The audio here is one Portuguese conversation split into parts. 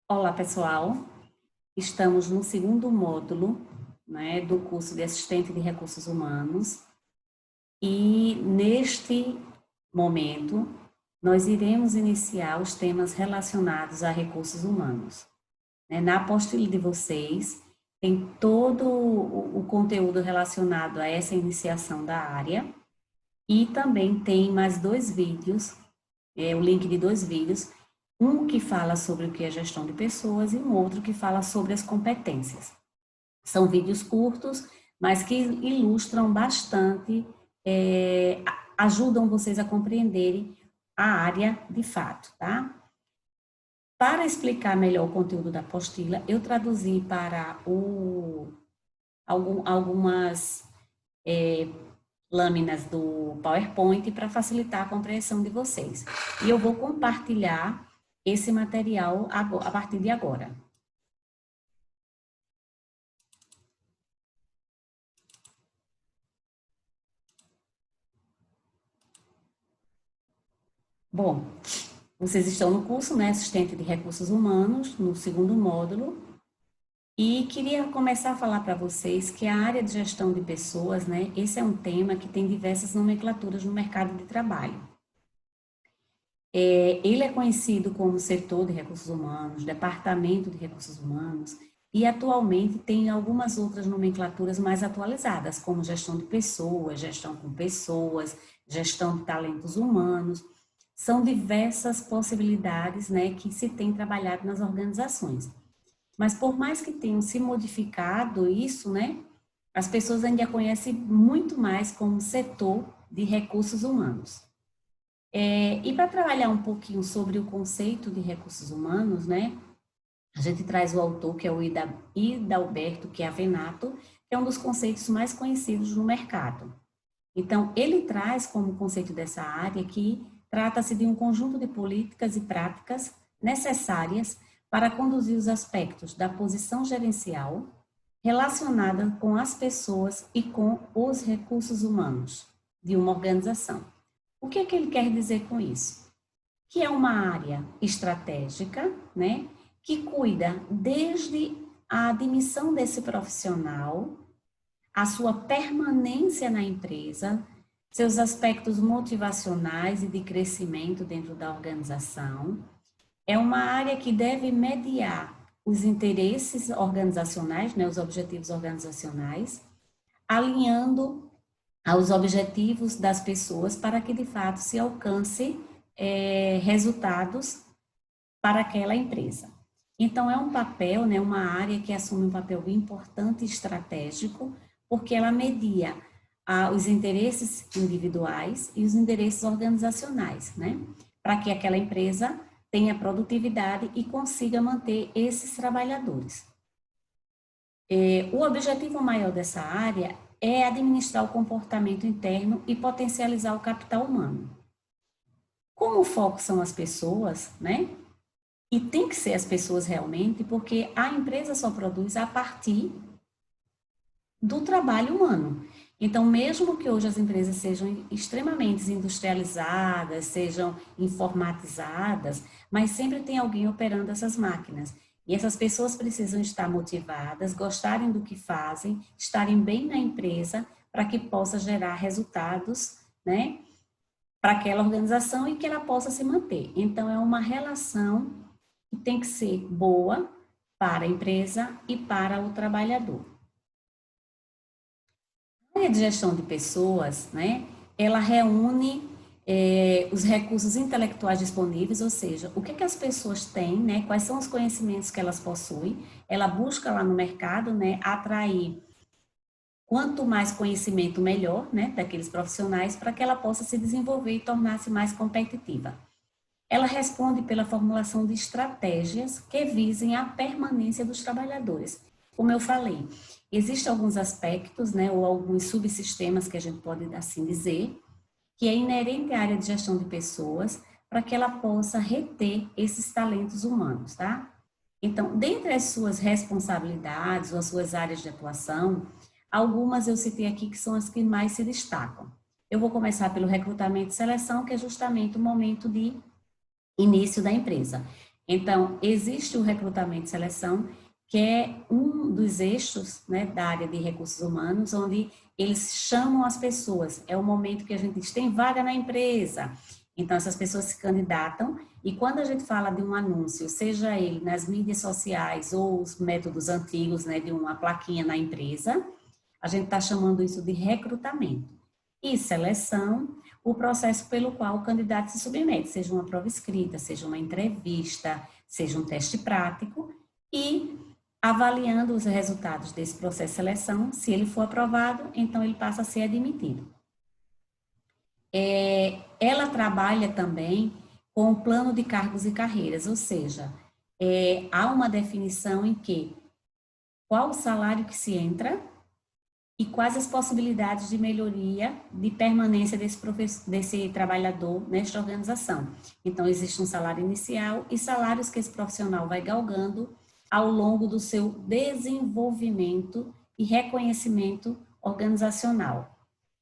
Olá, pessoal. Estamos no segundo módulo, né, do curso de Assistente de Recursos Humanos e, neste momento, nós iremos iniciar os temas relacionados a recursos humanos. Na apostila de vocês, tem todo o conteúdo relacionado a essa iniciação da área e também tem mais dois vídeos, o link de dois vídeos, um que fala sobre o que é gestão de pessoas e um outro que fala sobre as competências. São vídeos curtos, mas que ilustram bastante, ajudam vocês a compreenderem a área de fato, tá? Para explicar melhor o conteúdo da apostila, eu traduzi para algumas lâminas do PowerPoint para facilitar a compreensão de vocês. E eu vou compartilhar esse material a partir de agora. Bom, vocês estão no curso, né, Assistente de Recursos Humanos, no segundo módulo, e queria começar a falar para vocês que a área de gestão de pessoas, né, esse é um tema que tem diversas nomenclaturas no mercado de trabalho. Ele é conhecido como setor de recursos humanos, departamento de recursos humanos, e atualmente tem algumas outras nomenclaturas mais atualizadas, como gestão de pessoas, gestão com pessoas, gestão de talentos humanos. São diversas possibilidades, né, que se tem trabalhado nas organizações. Mas por mais que tenham se modificado isso, né, as pessoas ainda conhecem muito mais como setor de recursos humanos. E para trabalhar um pouquinho sobre o conceito de recursos humanos, né, a gente traz o autor, que é o Hidalberto Chiavenato, que é um dos conceitos mais conhecidos no mercado. Então, ele traz como conceito dessa área que trata-se de um conjunto de políticas e práticas necessárias para conduzir os aspectos da posição gerencial relacionada com as pessoas e com os recursos humanos de uma organização. O que é que ele quer dizer com isso? Que é uma área estratégica, né, que cuida desde a admissão desse profissional, a sua permanência na empresa, seus aspectos motivacionais e de crescimento dentro da organização. É uma área que deve mediar os interesses organizacionais, né, os objetivos organizacionais, alinhando aos objetivos das pessoas para que, de fato, se alcance resultados para aquela empresa. Então, é um papel, né, uma área que assume um papel importante e estratégico, porque ela media os interesses individuais e os interesses organizacionais, né, para que aquela empresa tenha produtividade e consiga manter esses trabalhadores. O objetivo maior dessa área é administrar o comportamento interno e potencializar o capital humano. Como o foco são as pessoas, né? E tem que ser as pessoas realmente, porque a empresa só produz a partir do trabalho humano. Então, mesmo que hoje as empresas sejam extremamente industrializadas, sejam informatizadas, mas sempre tem alguém operando essas máquinas. E essas pessoas precisam estar motivadas, gostarem do que fazem, estarem bem na empresa, para que possa gerar resultados, né, para aquela organização e que ela possa se manter. Então, é uma relação que tem que ser boa para a empresa e para o trabalhador. A área de gestão de pessoas, né, ela reúne os recursos intelectuais disponíveis, ou seja, o que as pessoas têm, né, quais são os conhecimentos que elas possuem, ela busca lá no mercado, né, atrair quanto mais conhecimento melhor, né, daqueles profissionais, para que ela possa se desenvolver e tornar-se mais competitiva. Ela responde pela formulação de estratégias que visem a permanência dos trabalhadores. Como eu falei, existem alguns aspectos, né, ou alguns subsistemas que a gente pode assim dizer, que é inerente à área de gestão de pessoas, para que ela possa reter esses talentos humanos, tá? Então, dentre as suas responsabilidades ou as suas áreas de atuação, algumas eu citei aqui que são as que mais se destacam. Eu vou começar pelo recrutamento e seleção, que é justamente o momento de início da empresa. Então, existe o recrutamento e seleção, que é um dos eixos, né, da área de recursos humanos, onde eles chamam as pessoas. É o momento que a gente diz, tem vaga na empresa. Então, essas pessoas se candidatam e quando a gente fala de um anúncio, seja ele nas mídias sociais ou os métodos antigos, né, de uma plaquinha na empresa, a gente está chamando isso de recrutamento. E seleção, o processo pelo qual o candidato se submete, seja uma prova escrita, seja uma entrevista, seja um teste prático, e avaliando os resultados desse processo de seleção, se ele for aprovado, então ele passa a ser admitido. Ela trabalha também com o plano de cargos e carreiras, ou seja, há uma definição em que qual o salário que se entra e quais as possibilidades de melhoria, de permanência desse trabalhador nesta organização. Então, existe um salário inicial e salários que esse profissional vai galgando ao longo do seu desenvolvimento e reconhecimento organizacional.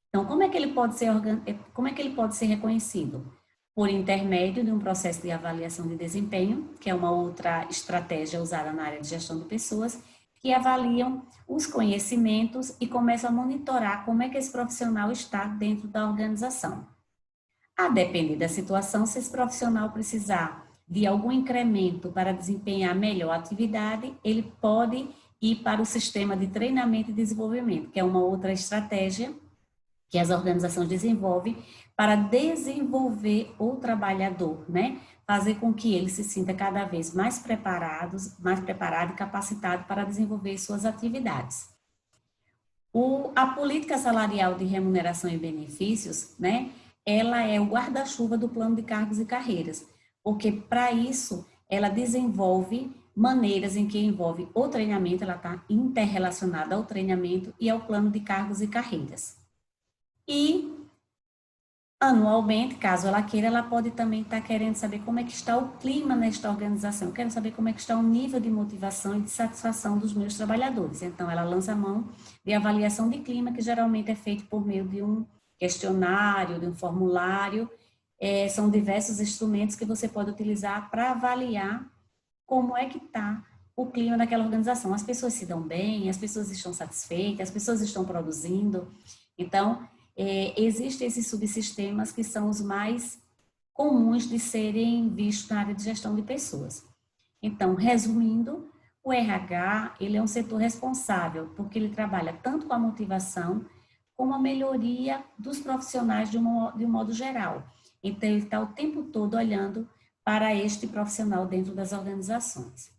Então, como é que ele pode ser reconhecido? Por intermédio de um processo de avaliação de desempenho, que é uma outra estratégia usada na área de gestão de pessoas, que avaliam os conhecimentos e começam a monitorar como é que esse profissional está dentro da organização. A depender da situação, se esse profissional precisar de algum incremento para desempenhar melhor a atividade, ele pode ir para o sistema de treinamento e desenvolvimento, que é uma outra estratégia que as organizações desenvolvem para desenvolver o trabalhador, né? Fazer com que ele se sinta cada vez mais preparado e capacitado para desenvolver suas atividades. A política salarial de remuneração e benefícios, né? Ela é o guarda-chuva do plano de cargos e carreiras, porque para isso ela desenvolve maneiras em que envolve o treinamento, ela está interrelacionada ao treinamento e ao plano de cargos e carreiras. E, anualmente, caso ela queira, ela pode também estar querendo saber como é que está o clima nesta organização. Eu quero saber como é que está o nível de motivação e de satisfação dos meus trabalhadores. Então, ela lança a mão de avaliação de clima, que geralmente é feito por meio de um questionário, de um formulário. São diversos instrumentos que você pode utilizar para avaliar como é que está o clima daquela organização. As pessoas se dão bem, as pessoas estão satisfeitas, as pessoas estão produzindo. Então, existem esses subsistemas que são os mais comuns de serem vistos na área de gestão de pessoas. Então, resumindo, o RH, ele é um setor responsável, porque ele trabalha tanto com a motivação, como a melhoria dos profissionais de um modo geral. Então, ele está o tempo todo olhando para este profissional dentro das organizações.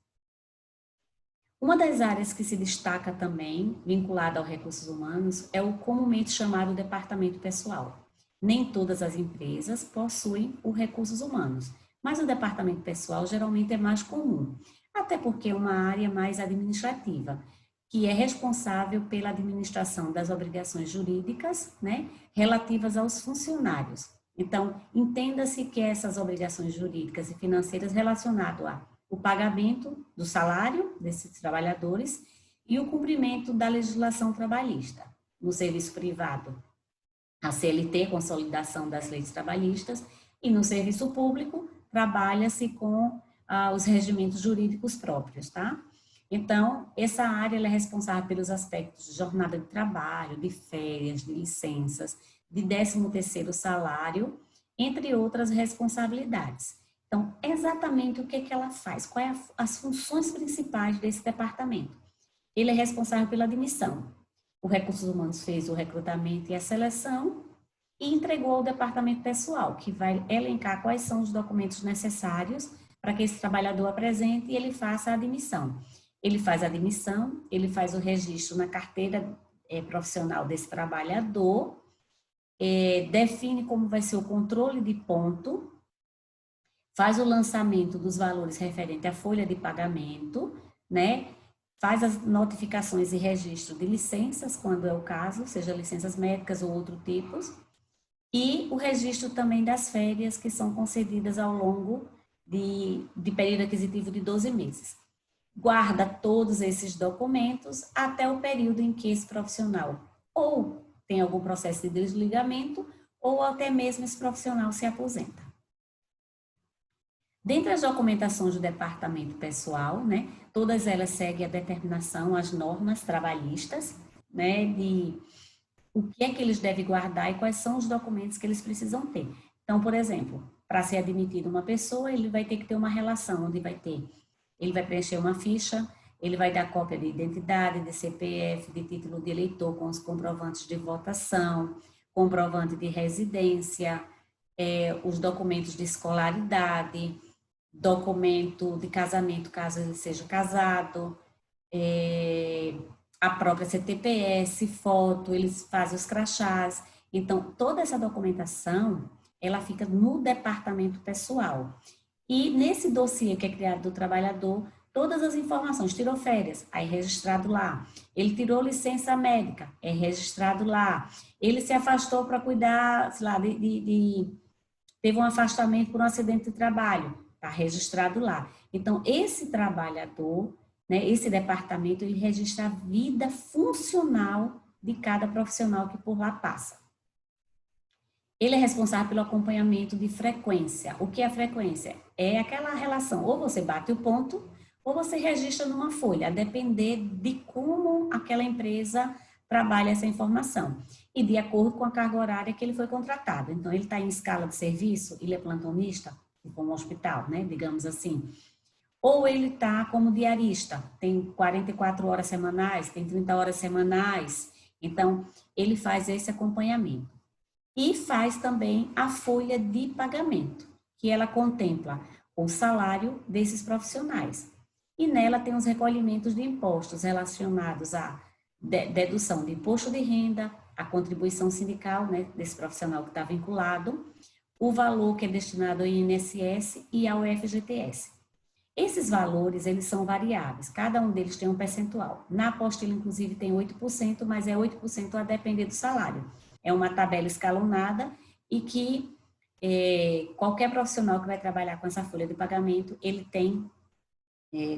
Uma das áreas que se destaca também, vinculada ao recursos humanos, é o comumente chamado departamento pessoal. Nem todas as empresas possuem o recursos humanos, mas o departamento pessoal geralmente é mais comum, até porque é uma área mais administrativa, que é responsável pela administração das obrigações jurídicas, né, relativas aos funcionários. Então, entenda-se que essas obrigações jurídicas e financeiras relacionadas a o pagamento do salário desses trabalhadores e o cumprimento da legislação trabalhista. No serviço privado, a CLT, consolidação das leis trabalhistas, e no serviço público, trabalha-se com os regimentos jurídicos próprios, tá? Então, essa área ela é responsável pelos aspectos de jornada de trabalho, de férias, de licenças, de 13º salário, entre outras responsabilidades. Então, exatamente o que ela faz, quais as funções principais desse departamento. Ele é responsável pela admissão. O Recursos Humanos fez o recrutamento e a seleção e entregou ao departamento pessoal, que vai elencar quais são os documentos necessários para que esse trabalhador apresente e ele faça a admissão. Ele faz a admissão, ele faz o registro na carteira profissional desse trabalhador, define como vai ser o controle de ponto, faz o lançamento dos valores referente à folha de pagamento, né? Faz as notificações e registro de licenças, quando é o caso, seja licenças médicas ou outros tipos, e o registro também das férias que são concedidas ao longo de período aquisitivo de 12 meses. Guarda todos esses documentos até o período em que esse profissional ou tem algum processo de desligamento ou até mesmo esse profissional se aposenta. Dentre as documentações do departamento pessoal, né, todas elas seguem a determinação, as normas trabalhistas, né, de o que é que eles devem guardar e quais são os documentos que eles precisam ter. Então, por exemplo, para ser admitida uma pessoa, ele vai ter que ter uma relação, onde ele vai preencher uma ficha, ele vai dar cópia de identidade, de CPF, de título de eleitor com os comprovantes de votação, comprovante de residência, os documentos de escolaridade, documento de casamento, caso ele seja casado, a própria CTPS, foto, eles fazem os crachás. Então, toda essa documentação, ela fica no departamento pessoal. E nesse dossiê que é criado do trabalhador, todas as informações, tirou férias, aí registrado lá. Ele tirou licença médica, é registrado lá. Ele se afastou para cuidar, sei lá, teve um afastamento por um acidente de trabalho, está registrado lá. Então, esse trabalhador, né, esse departamento, ele registra a vida funcional de cada profissional que por lá passa. Ele é responsável pelo acompanhamento de frequência. O que é a frequência? É aquela relação, ou você bate o ponto, ou você registra numa folha, a depender de como aquela empresa trabalha essa informação. E de acordo com a carga horária que ele foi contratado. Então, ele está em escala de serviço, ele é plantonista, como um hospital, né, digamos assim. Ou ele está como diarista, tem 44 horas semanais, tem 30 horas semanais. Então, ele faz esse acompanhamento. E faz também a folha de pagamento, que ela contempla o salário desses profissionais. E nela tem os recolhimentos de impostos relacionados à dedução de imposto de renda, a contribuição sindical, né, desse profissional que está vinculado, o valor que é destinado ao INSS e ao FGTS. Esses valores, eles são variáveis, cada um deles tem um percentual. Na apostila, inclusive, tem 8%, mas é 8% a depender do salário. É uma tabela escalonada e que qualquer profissional que vai trabalhar com essa folha de pagamento, ele tem,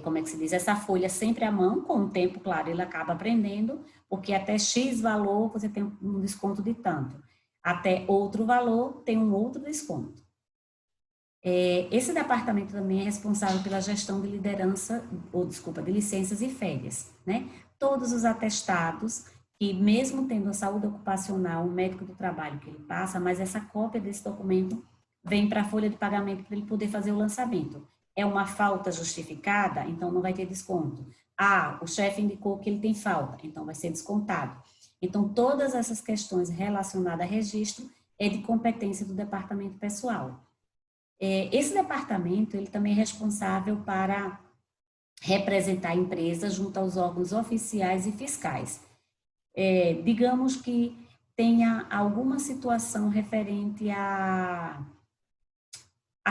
como é que se diz, essa folha sempre à mão, com o tempo, claro, ele acaba aprendendo, porque até X valor você tem um desconto de tanto. Até outro valor tem um outro desconto. Esse departamento também é responsável pela gestão de de licenças e férias, né? Todos os atestados que mesmo tendo a saúde ocupacional, o médico do trabalho que ele passa, mas essa cópia desse documento vem para a folha de pagamento para ele poder fazer o lançamento. É uma falta justificada, então não vai ter desconto. Ah, o chefe indicou que ele tem falta, então vai ser descontado. Então, todas essas questões relacionadas a registro é de competência do departamento pessoal. Esse departamento, ele também é responsável para representar a empresa junto aos órgãos oficiais e fiscais. Digamos que tenha alguma situação referente a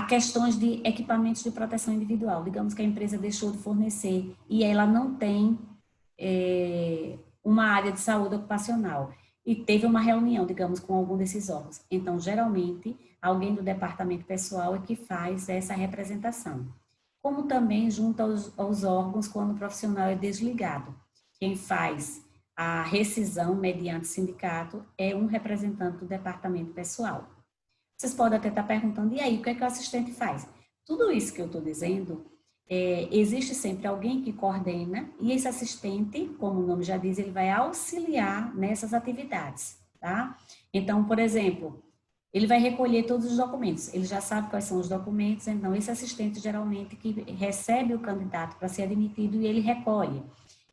questões de equipamentos de proteção individual. Digamos que a empresa deixou de fornecer e ela não tem uma área de saúde ocupacional e teve uma reunião, digamos, com algum desses órgãos. Então, geralmente, alguém do departamento pessoal é que faz essa representação. Como também junto aos órgãos quando o profissional é desligado. Quem faz a rescisão mediante sindicato é um representante do departamento pessoal. Vocês podem até estar perguntando, e aí, o que é que o assistente faz? Tudo isso que eu estou dizendo, existe sempre alguém que coordena, e esse assistente, como o nome já diz, ele vai auxiliar nessas atividades, tá? Então, por exemplo, ele vai recolher todos os documentos, ele já sabe quais são os documentos, então esse assistente geralmente que recebe o candidato para ser admitido e ele recolhe.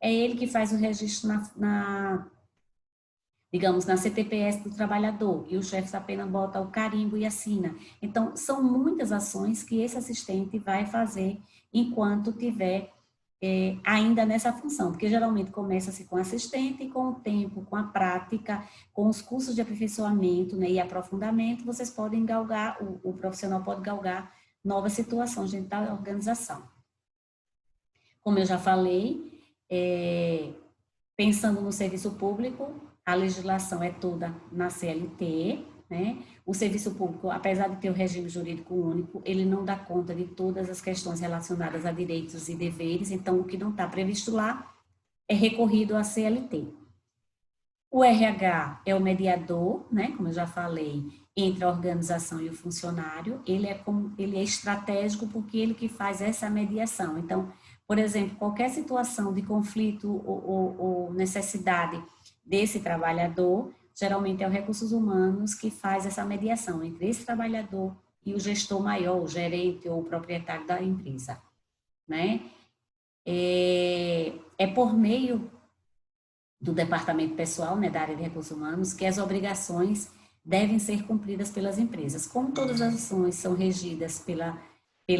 É ele que faz o registro digamos, na CTPS do trabalhador, e o chefe apenas bota o carimbo e assina. Então, são muitas ações que esse assistente vai fazer enquanto tiver ainda nessa função, porque geralmente começa-se com assistente e com o tempo, com a prática, com os cursos de aperfeiçoamento, né, e aprofundamento, vocês podem galgar, o profissional pode galgar novas situações dentro da organização. Como eu já falei, pensando no serviço público, a legislação é toda na CLT, né? O serviço público, apesar de ter o regime jurídico único, ele não dá conta de todas as questões relacionadas a direitos e deveres, então o que não está previsto lá é recorrido à CLT. O RH é o mediador, né, como eu já falei, entre a organização e o funcionário. Ele é estratégico porque ele que faz essa mediação. Então, por exemplo, qualquer situação de conflito ou necessidade desse trabalhador, geralmente é o recursos humanos que faz essa mediação entre esse trabalhador e o gestor maior, o gerente ou o proprietário da empresa, né? É por meio do departamento pessoal, né, da área de recursos humanos, que as obrigações devem ser cumpridas pelas empresas. Como todas as ações são regidas pela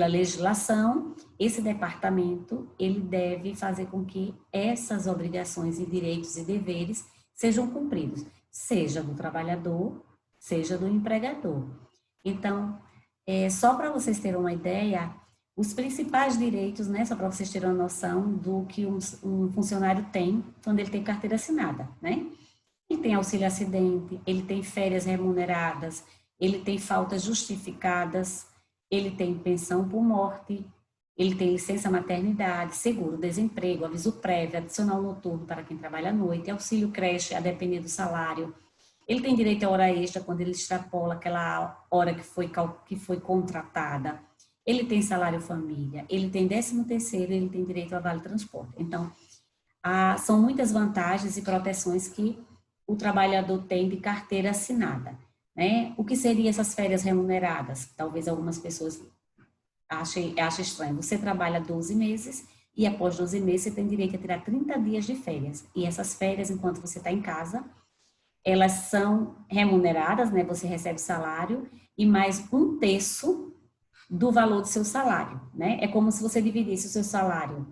legislação, esse departamento, ele deve fazer com que essas obrigações e direitos e deveres sejam cumpridos, seja do trabalhador, seja do empregador. Então, só para vocês terem uma ideia, os principais direitos, né, só para vocês terem uma noção do que um funcionário tem quando ele tem carteira assinada, né? Ele tem auxílio acidente, ele tem férias remuneradas, ele tem faltas justificadas, ele tem pensão por morte, ele tem licença maternidade, seguro-desemprego, aviso prévio, adicional noturno para quem trabalha à noite, auxílio creche a depender do salário. Ele tem direito a hora extra quando ele extrapola aquela hora que foi contratada. Ele tem salário família, ele tem 13º, ele tem direito a vale transporte. Então, são muitas vantagens e proteções que o trabalhador tem de carteira assinada, né? O que seriam essas férias remuneradas? Talvez algumas pessoas achem estranho. Você trabalha 12 meses e após 12 meses você tem direito a tirar 30 dias de férias. E essas férias, enquanto você está em casa, elas são remuneradas, né? Você recebe salário e mais 1/3 do valor do seu salário, né? É como se você dividisse o seu salário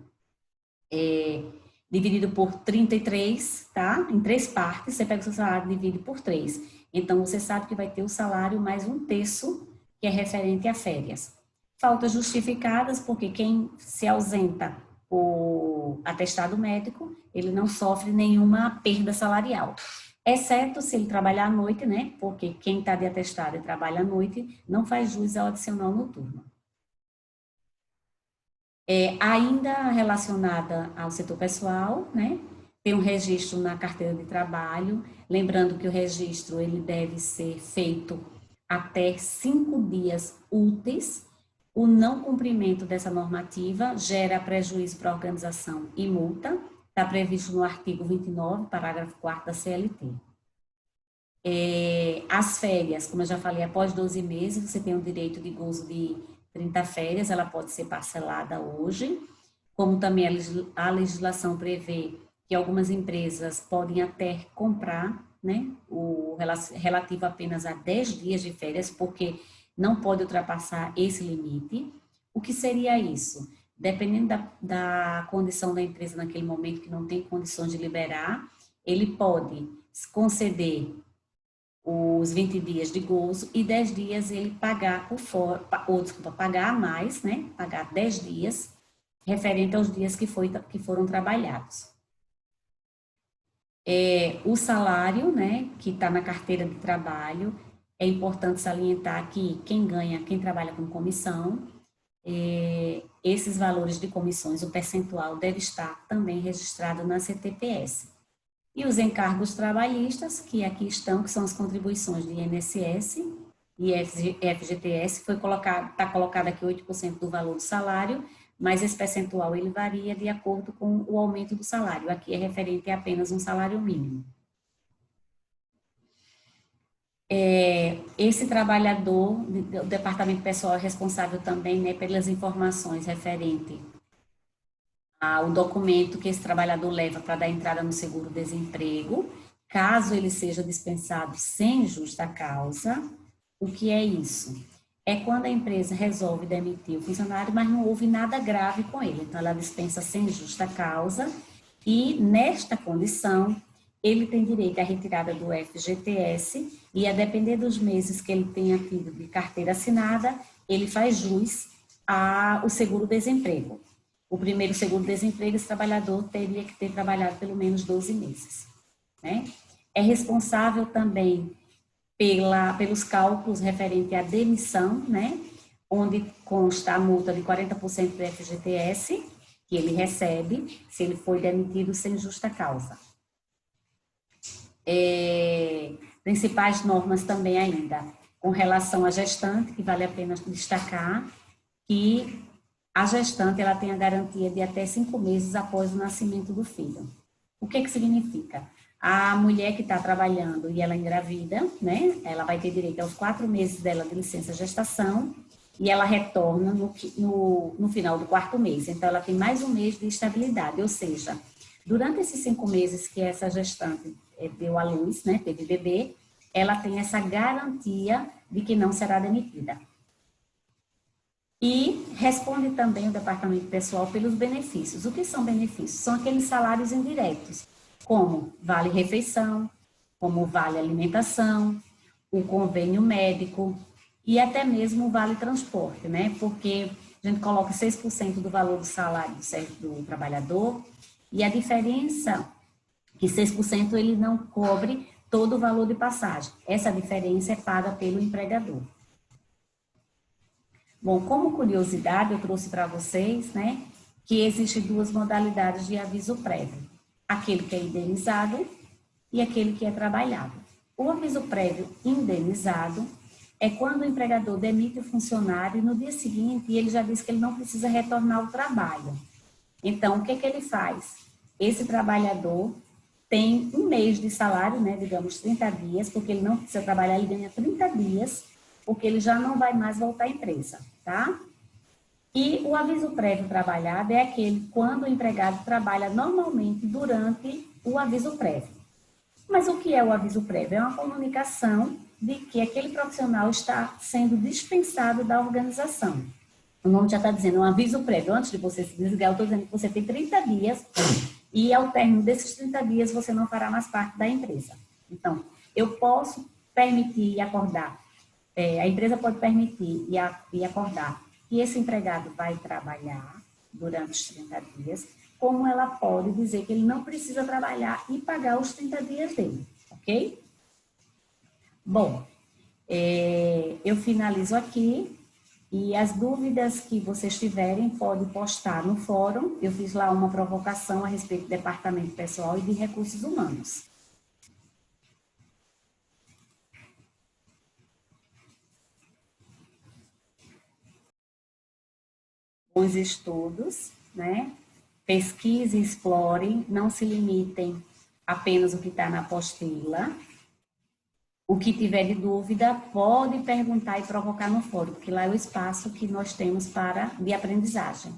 dividido por 33, tá? Em 3 partes, você pega o seu salário e divide por 3. Então, você sabe que vai ter o salário mais 1/3, que é referente a férias. Faltas justificadas, porque quem se ausenta por atestado médico, ele não sofre nenhuma perda salarial. Exceto se ele trabalhar à noite, né? Porque quem está de atestado e trabalha à noite não faz jus ao adicional noturno. Ainda relacionada ao setor pessoal, né? Tem um registro na carteira de trabalho, lembrando que o registro ele deve ser feito até 5 dias úteis. O não cumprimento dessa normativa gera prejuízo para a organização e multa, está previsto no artigo 29, parágrafo 4º da CLT. As férias, como eu já falei, após 12 meses, você tem o direito de gozo de 30 férias, ela pode ser parcelada hoje, como também a legislação prevê que algumas empresas podem até comprar, né, o relativo apenas a 10 dias de férias, porque não pode ultrapassar esse limite. O que seria isso? Dependendo da condição da empresa naquele momento, que não tem condições de liberar, ele pode conceder os 20 dias de gozo e 10 dias ele pagar por fora, ou desculpa, pagar a mais, né? Pagar 10 dias referente aos dias que foram trabalhados. O salário, né, que está na carteira de trabalho, é importante salientar que quem trabalha com comissão, esses valores de comissões, o percentual deve estar também registrado na CTPS. E os encargos trabalhistas, que aqui estão, que são as contribuições de INSS e FGTS, está colocado aqui 8% do valor do salário, mas esse percentual ele varia de acordo com o aumento do salário. Aqui é referente a apenas um salário mínimo. Esse trabalhador, o departamento pessoal é responsável também, né, pelas informações referentes ao documento que esse trabalhador leva para dar entrada no seguro-desemprego, caso ele seja dispensado sem justa causa. O que é isso? É quando a empresa resolve demitir o funcionário, mas não houve nada grave com ele. Então, ela dispensa sem justa causa e, nesta condição, ele tem direito à retirada do FGTS e, a depender dos meses que ele tenha tido de carteira assinada, ele faz jus ao seguro-desemprego. O primeiro seguro-desemprego, esse trabalhador teria que ter trabalhado pelo menos 12 meses. Né? É responsável também pelos cálculos referentes à demissão, né? Onde consta a multa de 40% do FGTS, que ele recebe se ele foi demitido sem justa causa. Principais normas também ainda, com relação à gestante, que vale a pena destacar, que a gestante ela tem a garantia de até 5 meses após o nascimento do filho. O que significa? A mulher que está trabalhando e ela engravida, né? Ela vai ter direito aos 4 meses dela de licença gestação e ela retorna no final do 4º mês. Então, ela tem mais um mês de estabilidade, ou seja, durante esses 5 meses que essa gestante deu à luz, né? Teve bebê, ela tem essa garantia de que não será demitida. E responde também o departamento pessoal pelos benefícios. O que são benefícios? São aqueles salários indiretos, como vale refeição, como vale alimentação, o convênio médico e até mesmo o vale transporte, né? Porque a gente coloca 6% do valor do salário do trabalhador e a diferença que 6% ele não cobre todo o valor de passagem. Essa diferença é paga pelo empregador. Bom, como curiosidade, eu trouxe para vocês, né, que existem 2 modalidades de aviso prévio. Aquele que é indenizado e aquele que é trabalhado. O aviso prévio indenizado é quando o empregador demite o funcionário e no dia seguinte ele já diz que ele não precisa retornar ao trabalho. Então, o que ele faz? Esse trabalhador tem um mês de salário, né, digamos 30 dias, porque ele não precisa trabalhar, ele ganha 30 dias, porque ele já não vai mais voltar à empresa, tá? E o aviso prévio trabalhado é aquele quando o empregado trabalha normalmente durante o aviso prévio. Mas o que é o aviso prévio? É uma comunicação de que aquele profissional está sendo dispensado da organização. O nome já está dizendo, um aviso prévio. Antes de você se desligar, eu estou dizendo que você tem 30 dias e ao término desses 30 dias você não fará mais parte da empresa. Então, eu posso permitir e acordar, a empresa pode permitir e acordar que esse empregado vai trabalhar durante os 30 dias, como ela pode dizer que ele não precisa trabalhar e pagar os 30 dias dele, ok? Bom, eu finalizo aqui e as dúvidas que vocês tiverem podem postar no fórum. Eu fiz lá uma provocação a respeito do departamento pessoal e de recursos humanos. Bons estudos, né? Pesquisem, explorem, não se limitem apenas o que está na apostila. O que tiver de dúvida, pode perguntar e provocar no fórum, porque lá é o espaço que nós temos de aprendizagem.